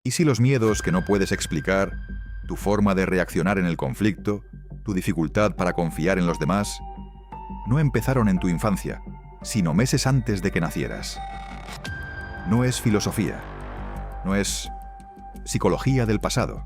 ¿Y si los miedos que no puedes explicar, tu forma de reaccionar en el conflicto, tu dificultad para confiar en los demás, no empezaron en tu infancia, sino meses antes de que nacieras? No es filosofía, no es psicología del pasado,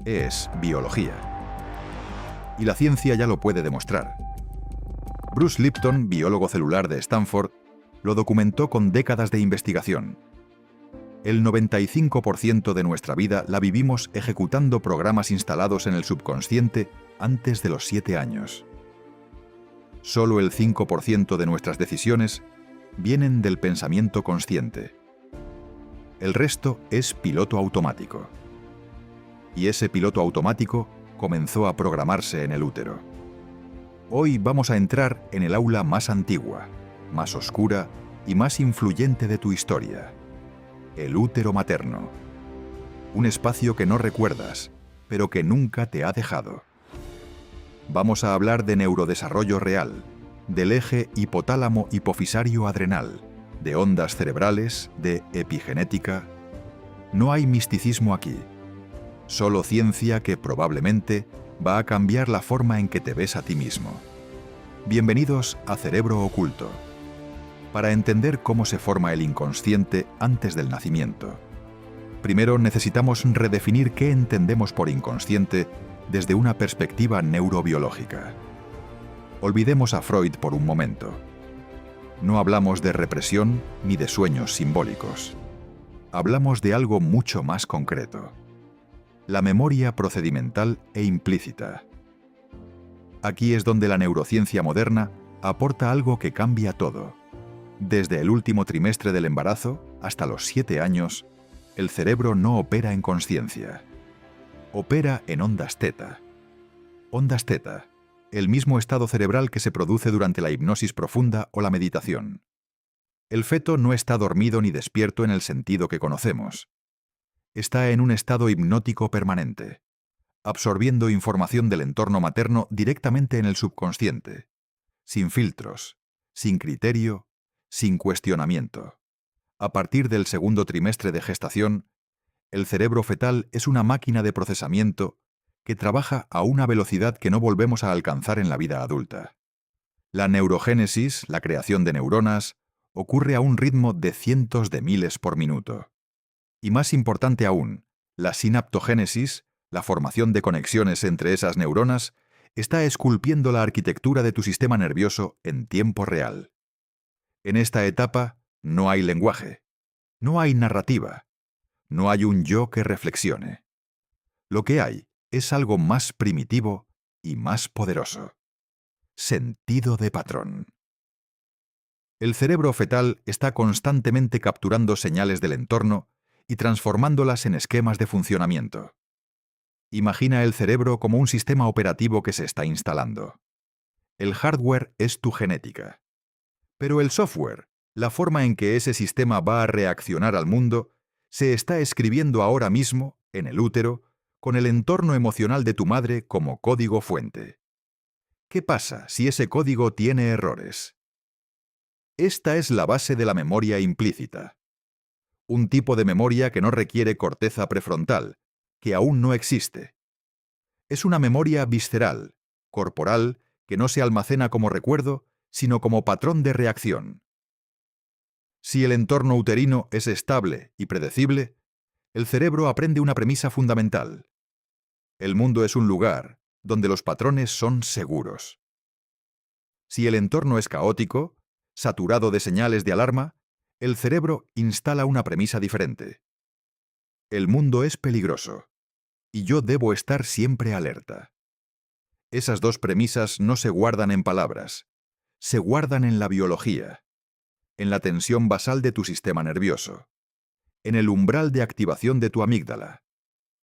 es biología. Y la ciencia ya lo puede demostrar. Bruce Lipton, biólogo celular de Stanford, lo documentó con décadas de investigación. El 95% de nuestra vida la vivimos ejecutando programas instalados en el subconsciente antes de los 7 años. Solo el 5% de nuestras decisiones vienen del pensamiento consciente. El resto es piloto automático. Y ese piloto automático comenzó a programarse en el útero. Hoy vamos a entrar en el aula más antigua, más oscura y más influyente de tu historia. El útero materno. Un espacio que no recuerdas, pero que nunca te ha dejado. Vamos a hablar de neurodesarrollo real, del eje hipotálamo-hipofisario-adrenal, de ondas cerebrales, de epigenética. No hay misticismo aquí. Solo ciencia que probablemente va a cambiar la forma en que te ves a ti mismo. Bienvenidos a Cerebro Oculto. Para entender cómo se forma el inconsciente antes del nacimiento, primero necesitamos redefinir qué entendemos por inconsciente desde una perspectiva neurobiológica. Olvidemos a Freud por un momento. No hablamos de represión ni de sueños simbólicos. Hablamos de algo mucho más concreto. La memoria procedimental e implícita. Aquí es donde la neurociencia moderna aporta algo que cambia todo. Desde el último trimestre del embarazo hasta los 7 años, el cerebro no opera en consciencia. Opera en ondas teta. Ondas teta, el mismo estado cerebral que se produce durante la hipnosis profunda o la meditación. El feto no está dormido ni despierto en el sentido que conocemos. Está en un estado hipnótico permanente, absorbiendo información del entorno materno directamente en el subconsciente, sin filtros, sin criterio, sin cuestionamiento. A partir del segundo trimestre de gestación, el cerebro fetal es una máquina de procesamiento que trabaja a una velocidad que no volvemos a alcanzar en la vida adulta. La neurogénesis, la creación de neuronas, ocurre a un ritmo de cientos de miles por minuto. Y más importante aún, la sinaptogénesis, la formación de conexiones entre esas neuronas, está esculpiendo la arquitectura de tu sistema nervioso en tiempo real. En esta etapa no hay lenguaje, no hay narrativa, no hay un yo que reflexione. Lo que hay es algo más primitivo y más poderoso. Sentido de patrón. El cerebro fetal está constantemente capturando señales del entorno y transformándolas en esquemas de funcionamiento. Imagina el cerebro como un sistema operativo que se está instalando. El hardware es tu genética. Pero el software, la forma en que ese sistema va a reaccionar al mundo, se está escribiendo ahora mismo, en el útero, con el entorno emocional de tu madre como código fuente. ¿Qué pasa si ese código tiene errores? Esta es la base de la memoria implícita. Un tipo de memoria que no requiere corteza prefrontal, que aún no existe. Es una memoria visceral, corporal, que no se almacena como recuerdo, sino como patrón de reacción. Si el entorno uterino es estable y predecible, el cerebro aprende una premisa fundamental. El mundo es un lugar donde los patrones son seguros. Si el entorno es caótico, saturado de señales de alarma, el cerebro instala una premisa diferente. El mundo es peligroso, y yo debo estar siempre alerta. Esas dos premisas no se guardan en palabras, se guardan en la biología, en la tensión basal de tu sistema nervioso, en el umbral de activación de tu amígdala,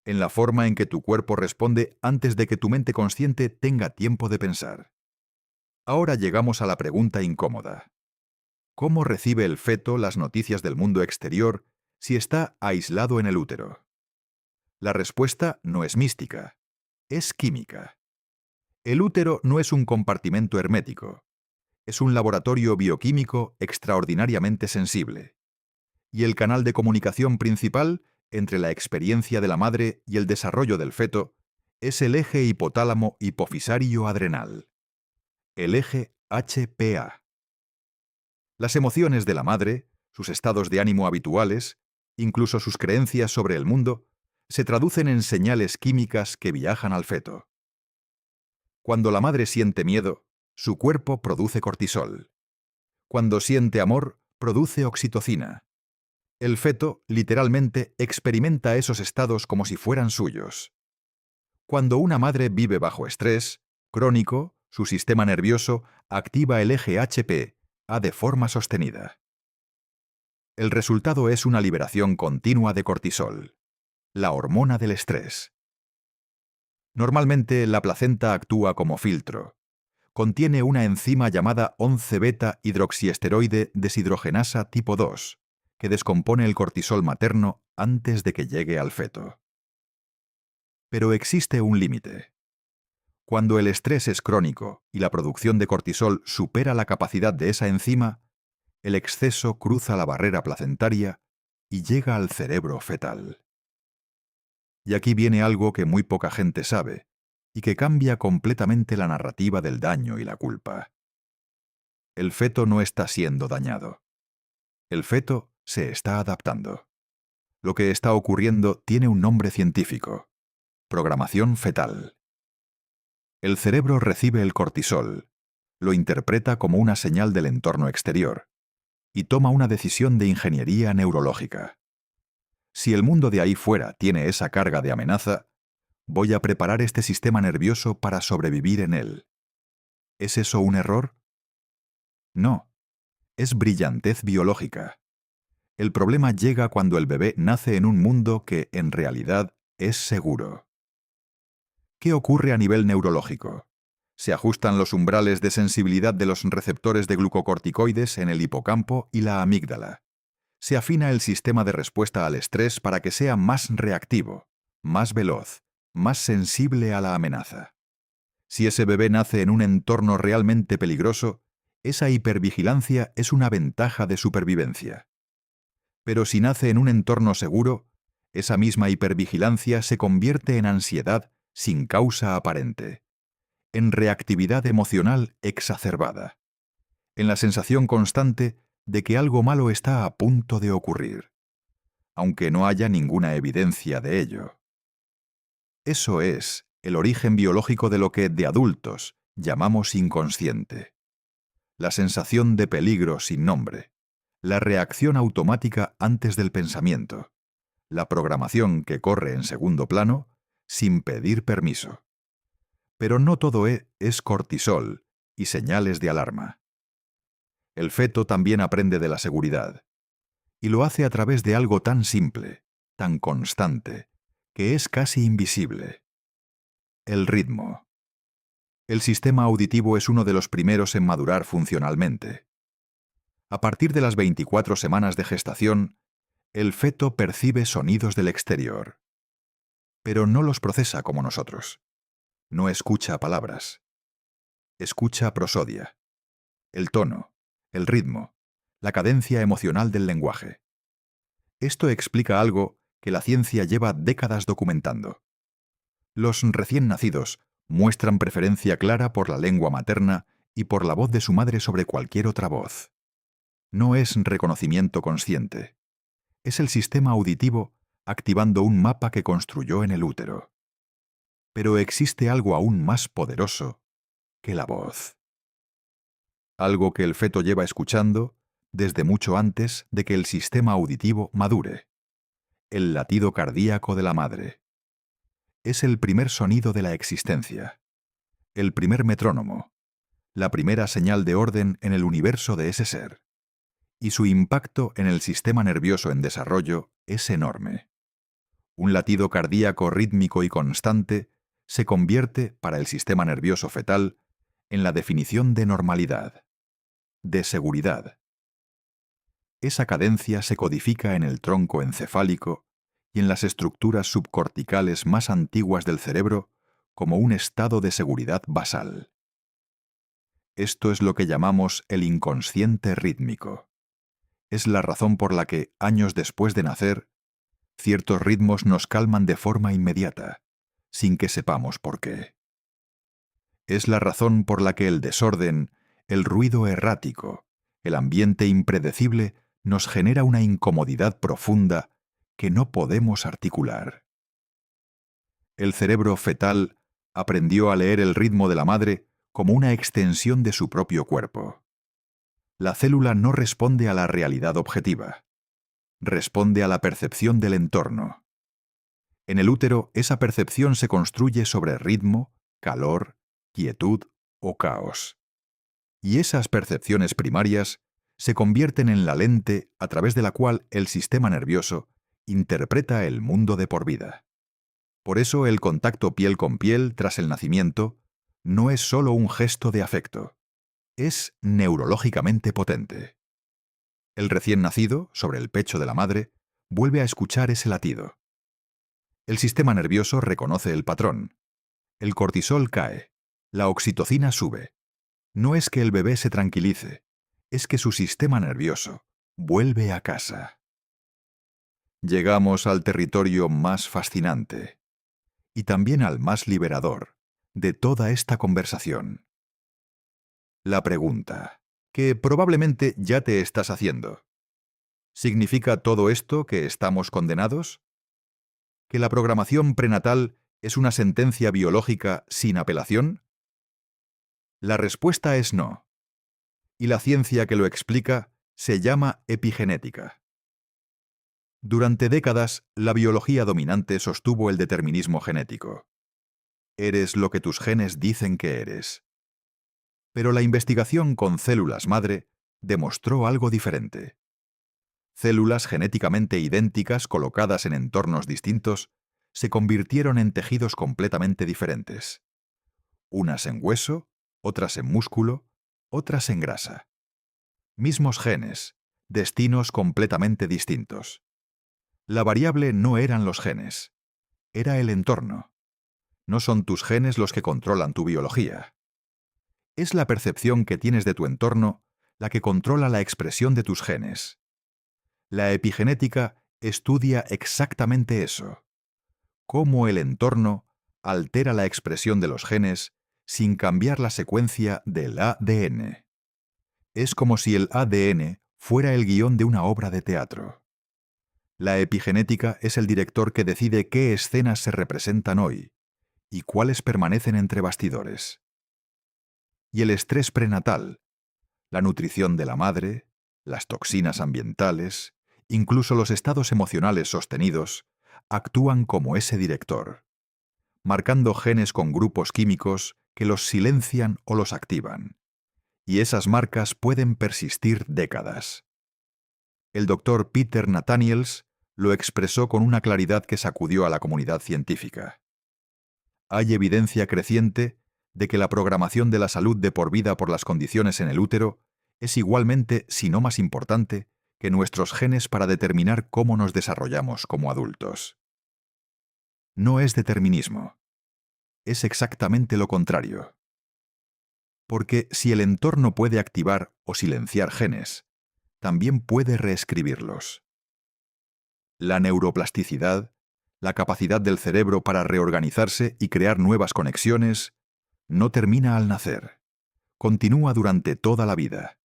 en la forma en que tu cuerpo responde antes de que tu mente consciente tenga tiempo de pensar. Ahora llegamos a la pregunta incómoda. ¿Cómo recibe el feto las noticias del mundo exterior si está aislado en el útero? La respuesta no es mística, es química. El útero no es un compartimento hermético, es un laboratorio bioquímico extraordinariamente sensible. Y el canal de comunicación principal entre la experiencia de la madre y el desarrollo del feto es el eje hipotálamo-hipofisario-adrenal, el eje HPA. Las emociones de la madre, sus estados de ánimo habituales, incluso sus creencias sobre el mundo, se traducen en señales químicas que viajan al feto. Cuando la madre siente miedo, su cuerpo produce cortisol. Cuando siente amor, produce oxitocina. El feto, literalmente, experimenta esos estados como si fueran suyos. Cuando una madre vive bajo estrés crónico, su sistema nervioso activa el eje HPA de forma sostenida. El resultado es una liberación continua de cortisol, la hormona del estrés. Normalmente la placenta actúa como filtro. Contiene una enzima llamada 11-beta-hidroxiesteroide deshidrogenasa tipo 2, que descompone el cortisol materno antes de que llegue al feto. Pero existe un límite. Cuando el estrés es crónico y la producción de cortisol supera la capacidad de esa enzima, el exceso cruza la barrera placentaria y llega al cerebro fetal. Y aquí viene algo que muy poca gente sabe y que cambia completamente la narrativa del daño y la culpa. El feto no está siendo dañado. El feto se está adaptando. Lo que está ocurriendo tiene un nombre científico: programación fetal. El cerebro recibe el cortisol, lo interpreta como una señal del entorno exterior y toma una decisión de ingeniería neurológica. Si el mundo de ahí fuera tiene esa carga de amenaza, voy a preparar este sistema nervioso para sobrevivir en él. ¿Es eso un error? No, es brillantez biológica. El problema llega cuando el bebé nace en un mundo que, en realidad, es seguro. ¿Qué ocurre a nivel neurológico? Se ajustan los umbrales de sensibilidad de los receptores de glucocorticoides en el hipocampo y la amígdala. Se afina el sistema de respuesta al estrés para que sea más reactivo, más veloz, más sensible a la amenaza. Si ese bebé nace en un entorno realmente peligroso, esa hipervigilancia es una ventaja de supervivencia. Pero si nace en un entorno seguro, esa misma hipervigilancia se convierte en ansiedad sin causa aparente, en reactividad emocional exacerbada, en la sensación constante de que algo malo está a punto de ocurrir, aunque no haya ninguna evidencia de ello. Eso es el origen biológico de lo que, de adultos, llamamos inconsciente. La sensación de peligro sin nombre, la reacción automática antes del pensamiento, la programación que corre en segundo plano sin pedir permiso. Pero no todo es cortisol y señales de alarma. El feto también aprende de la seguridad, y lo hace a través de algo tan simple, tan constante, que es casi invisible: el ritmo. El sistema auditivo es uno de los primeros en madurar funcionalmente. A partir de las 24 semanas de gestación, el feto percibe sonidos del exterior, pero no los procesa como nosotros. No escucha palabras. Escucha prosodia, el tono, el ritmo, la cadencia emocional del lenguaje. Esto explica algo que la ciencia lleva décadas documentando. Los recién nacidos muestran preferencia clara por la lengua materna y por la voz de su madre sobre cualquier otra voz. No es reconocimiento consciente. Es el sistema auditivo activando un mapa que construyó en el útero. Pero existe algo aún más poderoso que la voz. Algo que el feto lleva escuchando desde mucho antes de que el sistema auditivo madure: el latido cardíaco de la madre. Es el primer sonido de la existencia, el primer metrónomo, la primera señal de orden en el universo de ese ser. Y su impacto en el sistema nervioso en desarrollo es enorme. Un latido cardíaco rítmico y constante se convierte, para el sistema nervioso fetal, en la definición de normalidad, de seguridad. Esa cadencia se codifica en el tronco encefálico y en las estructuras subcorticales más antiguas del cerebro como un estado de seguridad basal. Esto es lo que llamamos el inconsciente rítmico. Es la razón por la que, años después de nacer, Ciertos ritmos nos calman de forma inmediata, sin que sepamos por qué. Es la razón por la que el desorden, el ruido errático, el ambiente impredecible nos genera una incomodidad profunda que no podemos articular. El cerebro fetal aprendió a leer el ritmo de la madre como una extensión de su propio cuerpo. La célula no responde a la realidad objetiva, responde a la percepción del entorno. En el útero, esa percepción se construye sobre ritmo, calor, quietud o caos. Y esas percepciones primarias se convierten en la lente a través de la cual el sistema nervioso interpreta el mundo de por vida. Por eso el contacto piel con piel tras el nacimiento no es solo un gesto de afecto, es neurológicamente potente. El recién nacido, sobre el pecho de la madre, vuelve a escuchar ese latido. El sistema nervioso reconoce el patrón. El cortisol cae, la oxitocina sube. No es que el bebé se tranquilice, es que su sistema nervioso vuelve a casa. Llegamos al territorio más fascinante y también al más liberador de toda esta conversación. La pregunta, que probablemente ya te estás haciendo. ¿Significa todo esto que estamos condenados? ¿Que la programación prenatal es una sentencia biológica sin apelación? La respuesta es no. Y la ciencia que lo explica se llama epigenética. Durante décadas, la biología dominante sostuvo el determinismo genético. Eres lo que tus genes dicen que eres. Pero la investigación con células madre demostró algo diferente. Células genéticamente idénticas colocadas en entornos distintos se convirtieron en tejidos completamente diferentes. Unas en hueso, otras en músculo, otras en grasa. Mismos genes, destinos completamente distintos. La variable no eran los genes, era el entorno. No son tus genes los que controlan tu biología. Es la percepción que tienes de tu entorno la que controla la expresión de tus genes. La epigenética estudia exactamente eso. Cómo el entorno altera la expresión de los genes sin cambiar la secuencia del ADN. Es como si el ADN fuera el guión de una obra de teatro. La epigenética es el director que decide qué escenas se representan hoy y cuáles permanecen entre bastidores. Y el estrés prenatal, la nutrición de la madre, las toxinas ambientales, incluso los estados emocionales sostenidos, actúan como ese director, marcando genes con grupos químicos que los silencian o los activan. Y esas marcas pueden persistir décadas. El doctor Peter Nathaniels lo expresó con una claridad que sacudió a la comunidad científica. Hay evidencia creciente de que la programación de la salud de por vida por las condiciones en el útero es igualmente, si no más importante, que nuestros genes para determinar cómo nos desarrollamos como adultos. No es determinismo. Es exactamente lo contrario. Porque si el entorno puede activar o silenciar genes, también puede reescribirlos. La neuroplasticidad, la capacidad del cerebro para reorganizarse y crear nuevas conexiones, no termina al nacer. Continúa durante toda la vida.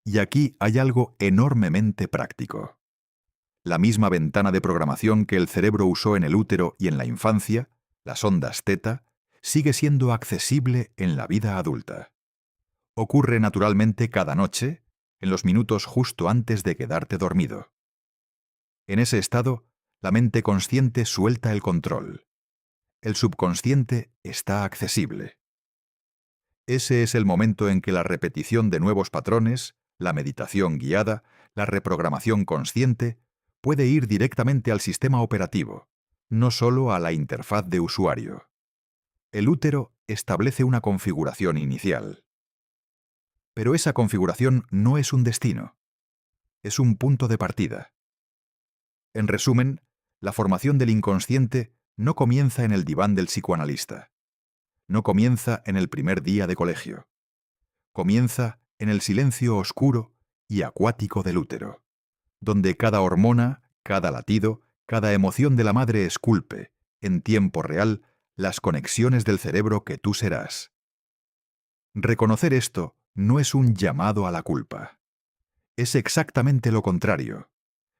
Y aquí hay algo enormemente práctico. La misma ventana de programación que el cerebro usó en el útero y en la infancia, las ondas teta, sigue siendo accesible en la vida adulta. Ocurre naturalmente cada noche, en los minutos justo antes de quedarte dormido. En ese estado, la mente consciente suelta el control. El subconsciente está accesible. Ese es el momento en que la repetición de nuevos patrones, la meditación guiada, la reprogramación consciente, puede ir directamente al sistema operativo, no solo a la interfaz de usuario. El útero establece una configuración inicial. Pero esa configuración no es un destino, es un punto de partida. En resumen, la formación del inconsciente no comienza en el diván del psicoanalista. No comienza en el primer día de colegio. Comienza en el silencio oscuro y acuático del útero, donde cada hormona, cada latido, Cada emoción de la madre esculpe, en tiempo real, las conexiones del cerebro que tú serás. Reconocer esto no es un llamado a la culpa. Es exactamente lo contrario.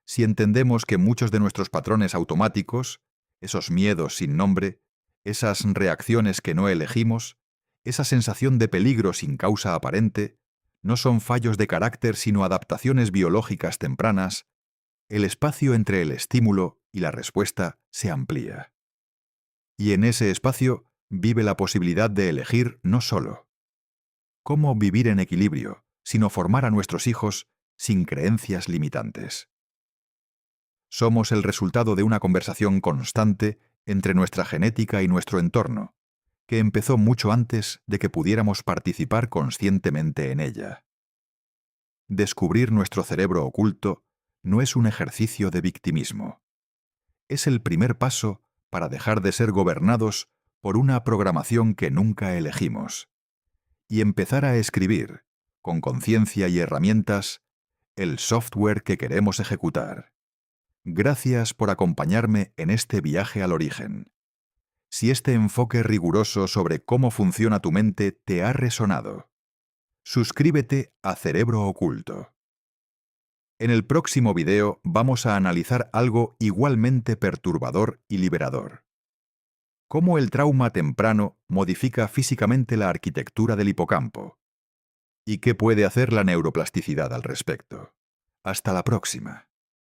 Si entendemos que muchos de nuestros patrones automáticos, esos miedos sin nombre, esas reacciones que no elegimos, esa sensación de peligro sin causa aparente, no son fallos de carácter sino adaptaciones biológicas tempranas, el espacio entre el estímulo y la respuesta se amplía. Y en ese espacio vive la posibilidad de elegir no solo cómo vivir en equilibrio, sino formar a nuestros hijos sin creencias limitantes. Somos el resultado de una conversación constante entre nuestra genética y nuestro entorno, que empezó mucho antes de que pudiéramos participar conscientemente en ella. Descubrir nuestro cerebro oculto no es un ejercicio de victimismo. Es el primer paso para dejar de ser gobernados por una programación que nunca elegimos y empezar a escribir, con conciencia y herramientas, el software que queremos ejecutar. Gracias por acompañarme en este viaje al origen. Si este enfoque riguroso sobre cómo funciona tu mente te ha resonado, suscríbete a Cerebro Oculto. En el próximo video vamos a analizar algo igualmente perturbador y liberador. Cómo el trauma temprano modifica físicamente la arquitectura del hipocampo. ¿Y qué puede hacer la neuroplasticidad al respecto? Hasta la próxima.